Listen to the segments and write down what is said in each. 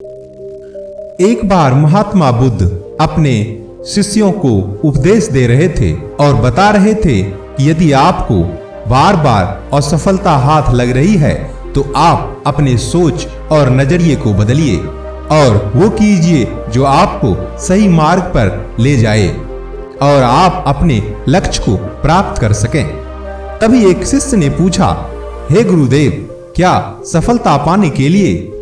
एक बार महात्मा बुद्ध अपने शिष्यों को उपदेश दे रहे थे और बता रहे थे कि यदि आपको बार बार असफलता हाथ लग रही है तो आप अपने सोच और नजरिए को बदलिए और वो कीजिए जो आपको सही मार्ग पर ले जाए और आप अपने लक्ष्य को प्राप्त कर सकें। तभी एक शिष्य ने पूछा, हे गुरुदेव, क्या सफलता पाने के लिए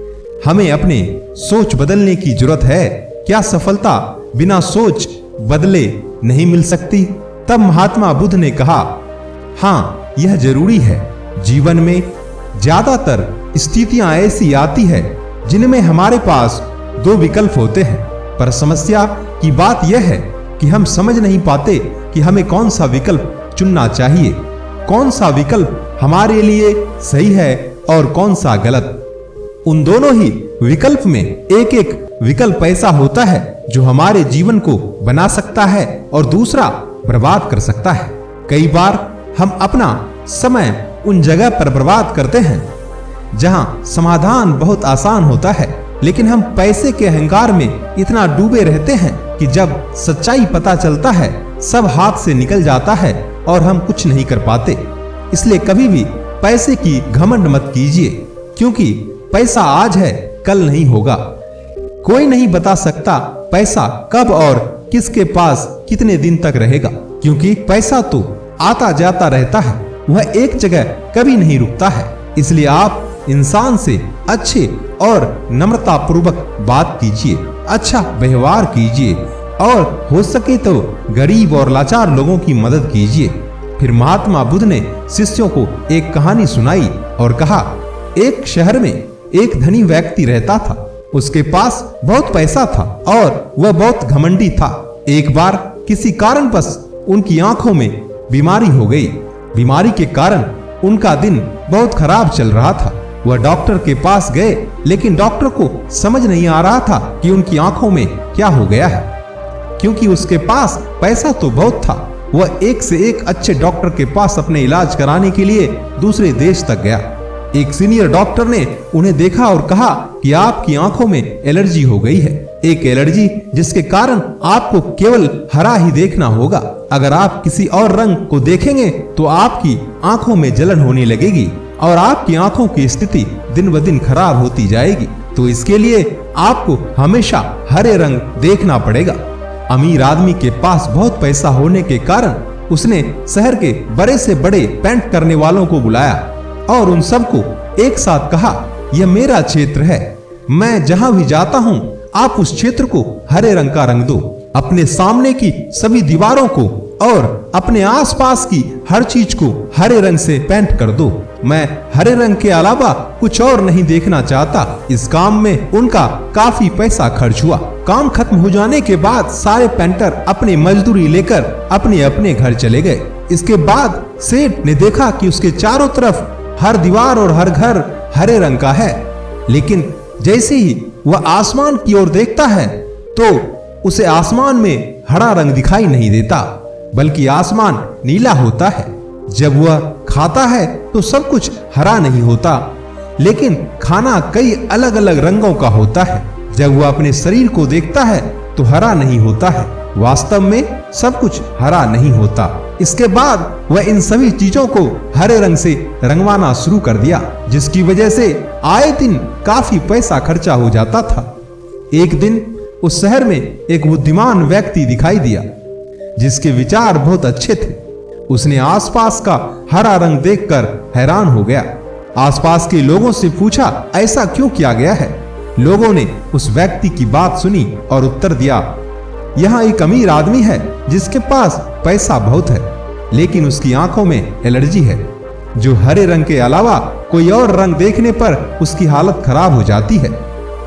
हमें अपने सोच बदलने की जरूरत है? क्या सफलता बिना सोच बदले नहीं मिल सकती? तब महात्मा बुद्ध ने कहा, हाँ, यह जरूरी है। जीवन में ज्यादातर स्थितियां ऐसी आती है जिनमें हमारे पास दो विकल्प होते हैं, पर समस्या की बात यह है कि हम समझ नहीं पाते कि हमें कौन सा विकल्प चुनना चाहिए, कौन सा विकल्प हमारे लिए सही है और कौन सा गलत। उन दोनों ही विकल्प में एक एक विकल्प ऐसा होता है जो हमारे जीवन को बना सकता है और दूसरा बर्बाद कर सकता है। कई बार हम अपना समय उन जगह पर बर्बाद करते हैं जहां समाधान बहुत आसान होता है, लेकिन हम पैसे के अहंकार में इतना डूबे रहते हैं कि जब सच्चाई पता चलता है सब हाथ से निकल जाता है और हम कुछ नहीं कर पाते। इसलिए कभी भी पैसे की घमंड मत कीजिए, क्योंकि पैसा आज है, कल नहीं होगा। कोई नहीं बता सकता पैसा कब और किसके पास कितने दिन तक रहेगा, क्योंकि पैसा तो आता जाता रहता है, वह एक जगह कभी नहीं रुकता है। इसलिए आप इंसान से अच्छे और नम्रता पूर्वक बात कीजिए, अच्छा व्यवहार कीजिए और हो सके तो गरीब और लाचार लोगों की मदद कीजिए। फिर महात्मा बुद्ध ने शिष्यों को एक कहानी सुनाई और कहा, एक शहर में एक धनी व्यक्ति रहता था। उसके पास बहुत पैसा था और वह बहुत घमंडी था। एक बार किसी कारणवश उनकी आंखों में बीमारी हो गई। बीमारी के कारण उनका दिन बहुत खराब चल रहा था। वह डॉक्टर के पास गए, लेकिन डॉक्टर को समझ नहीं आ रहा था कि उनकी आंखों में क्या हो गया है, क्योंकि उसके पास पैसा तो बहुत था। वह एक से एक अच्छे डॉक्टर के पास अपने इलाज कराने के लिए दूसरे देश तक गया। एक सीनियर डॉक्टर ने उन्हें देखा और कहा कि आपकी आंखों में एलर्जी हो गई है, एक एलर्जी जिसके कारण आपको केवल हरा ही देखना होगा। अगर आप किसी और रंग को देखेंगे तो आपकी आंखों में जलन होने लगेगी और आपकी आंखों की स्थिति दिन ब दिन खराब होती जाएगी। तो इसके लिए आपको हमेशा हरे रंग देखना पड़ेगा। अमीर आदमी के पास बहुत पैसा होने के कारण उसने शहर के बड़े से बड़े पेंट करने वालों को बुलाया और उन सबको एक साथ कहा, यह मेरा क्षेत्र है, मैं जहां भी जाता हूं आप उस क्षेत्र को हरे रंग का रंग दो। अपने सामने की सभी दीवारों को और अपने आसपास की हर चीज को हरे रंग से पेंट कर दो। मैं हरे रंग के अलावा कुछ और नहीं देखना चाहता। इस काम में उनका काफी पैसा खर्च हुआ। काम खत्म हो जाने के बाद सारे पेंटर अपनी मजदूरी लेकर अपने अपने घर चले गए। इसके बाद सेठ ने देखा कि उसके चारों तरफ हर दीवार और हर घर हरे रंग का है, लेकिन जैसे ही वह आसमान की ओर देखता है तो उसे आसमान में हरा रंग दिखाई नहीं देता, बल्कि आसमान नीला होता है। जब वह खाता है तो सब कुछ हरा नहीं होता, लेकिन खाना कई अलग अलग रंगों का होता है। जब वह अपने शरीर को देखता है तो हरा नहीं होता है, वास्तव में सब कुछ हरा नहीं होता। इसके बाद वह इन सभी चीजों को हरे रंग से रंगवाना शुरू कर दिया, जिसकी वजह से आए दिन काफी पैसा खर्चा हो जाता था। एक दिन उस शहर में एक बुद्धिमान व्यक्ति दिखाई दिया जिसके विचार बहुत अच्छे थे। उसने आसपास का हरा रंग देखकर हैरान हो गया। आसपास के लोगों से पूछा, ऐसा क्यों किया गया है? लोगों ने उस व्यक्ति की बात सुनी और उत्तर दिया, यहाँ एक अमीर आदमी है जिसके पास पैसा बहुत है, लेकिन उसकी आंखों में एलर्जी है, जो हरे रंग के अलावा कोई और रंग देखने पर उसकी हालत खराब हो जाती है,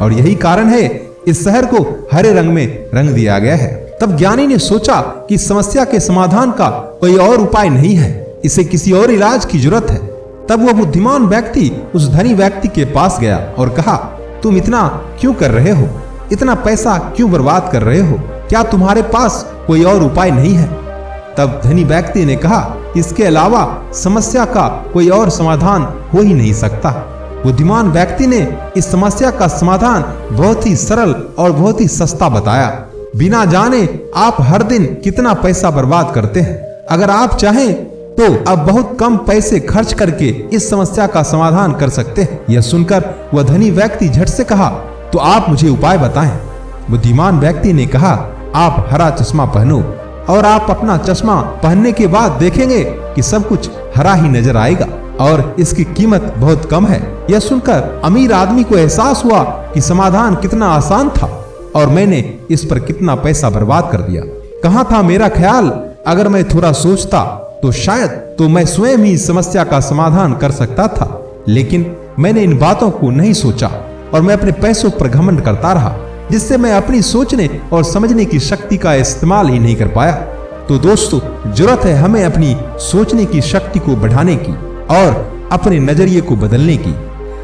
और यही कारण है इस शहर को हरे रंग में रंग दिया गया है। तब ज्ञानी ने सोचा कि समस्या के समाधान का कोई और उपाय नहीं है, इसे किसी और इलाज की जरूरत है। तब वह बुद्धिमान व्यक्ति उस धनी व्यक्ति के पास गया और कहा, तुम इतना क्यों कर रहे हो? इतना पैसा क्यों बर्बाद कर रहे हो? क्या तुम्हारे पास कोई और उपाय नहीं है? तब धनी व्यक्ति ने कहा, इसके अलावा समस्या का कोई और समाधान हो ही नहीं सकता। बुद्धिमान व्यक्ति ने इस समस्या का समाधान बहुत ही सरल और बहुत ही सस्ता बताया। बिना जाने आप हर दिन कितना पैसा बर्बाद करते हैं। अगर आप चाहें तो अब बहुत कम पैसे खर्च करके इस समस्या का समाधान कर सकते हैं। यह सुनकर वह धनी व्यक्ति झट से कहा, तो आप मुझे उपाय बताएं। बुद्धिमान व्यक्ति ने कहा, आप हरा चश्मा पहनो और आप अपना चश्मा पहनने के बाद देखेंगे कि सब कुछ हरा ही नजर आएगा और इसकी कीमत बहुत कम है। यह सुनकर अमीर आदमी को एहसास हुआ कि समाधान कितना आसान था और मैंने इस पर कितना पैसा बर्बाद कर दिया। कहाँ था मेरा ख्याल, अगर मैं थोड़ा सोचता तो शायद तो मैं स्वयं ही इस समस्या का समाधान कर सकता था, लेकिन मैंने इन बातों को नहीं सोचा और मैं अपने पैसों पर घमंड करता रहा, जिससे मैं अपनी सोचने और समझने की शक्ति का इस्तेमाल ही नहीं कर पाया। तो दोस्तों, जरूरत है हमें अपनी सोचने की शक्ति को बढ़ाने की और अपने नजरिए को बदलने की।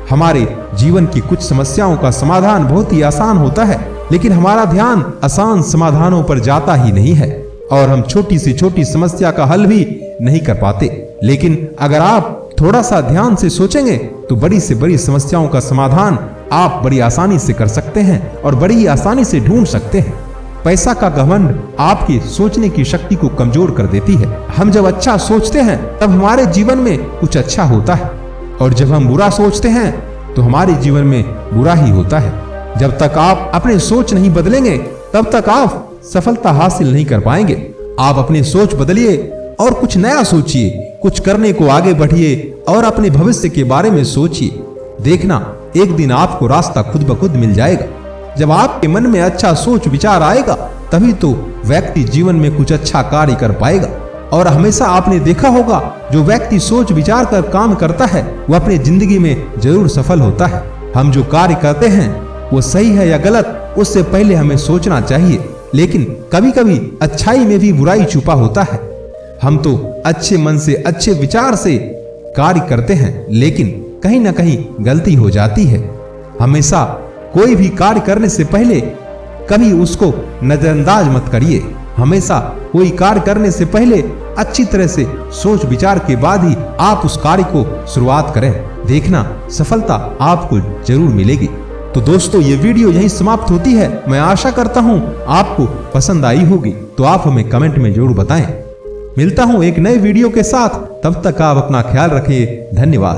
हमारे जीवन की कुछ समस्याओं का समाधान बहुत ही आसान होता है, लेकिन हमारा ध्यान आसान समाधानों पर जाता ही नहीं है और हम छोटी से छोटी समस्या का हल भी नहीं कर पाते। लेकिन अगर आप थोड़ा सा ध्यान से सोचेंगे तो बड़ी से बड़ी समस्याओं का समाधान आप बड़ी आसानी से कर सकते हैं और बड़ी ही आसानी से ढूंढ सकते हैं। पैसा का घमंड आपकी सोचने की शक्ति को कमजोर कर देती है। हम जब अच्छा सोचते हैं तब हमारे जीवन में कुछ अच्छा होता है और जब हम बुरा सोचते हैं तो हमारे जीवन में बुरा ही होता है। जब तक आप अपनी सोच नहीं बदलेंगे तब तक आप सफलता हासिल नहीं कर पाएंगे। आप अपनी सोच बदलिए और कुछ नया सोचिए, कुछ करने को आगे बढ़िए और अपने भविष्य के बारे में सोचिए। देखना, एक दिन आपको रास्ता खुद ब खुद मिल जाएगा। जब आपके मन में अच्छा सोच विचार आएगा तभी तो व्यक्ति जीवन में कुछ अच्छा कार्य कर पाएगा। और हमेशा आपने देखा होगा, जो व्यक्ति सोच विचार कर काम करता है वह अपनी जिंदगी में जरूर सफल होता है। हम जो कार्य करते हैं वो सही है या गलत, उससे पहले हमें सोचना चाहिए। लेकिन कभी कभी अच्छाई में भी बुराई छुपा होता है। हम तो अच्छे मन से अच्छे विचार से कार्य करते हैं, लेकिन कहीं ना कहीं गलती हो जाती है। हमेशा कोई भी कार्य करने से पहले कभी उसको नजरअंदाज मत करिए। हमेशा कोई कार्य करने से पहले अच्छी तरह से सोच विचार के बाद ही आप उस कार्य को शुरुआत करें। देखना, सफलता आपको जरूर मिलेगी। तो दोस्तों, ये वीडियो यहीं समाप्त होती है। मैं आशा करता हूँ आपको पसंद आई होगी, तो आप हमें कमेंट में जरूर बताएं। मिलता हूँ एक नए वीडियो के साथ, तब तक आप अपना ख्याल रखिए। धन्यवाद।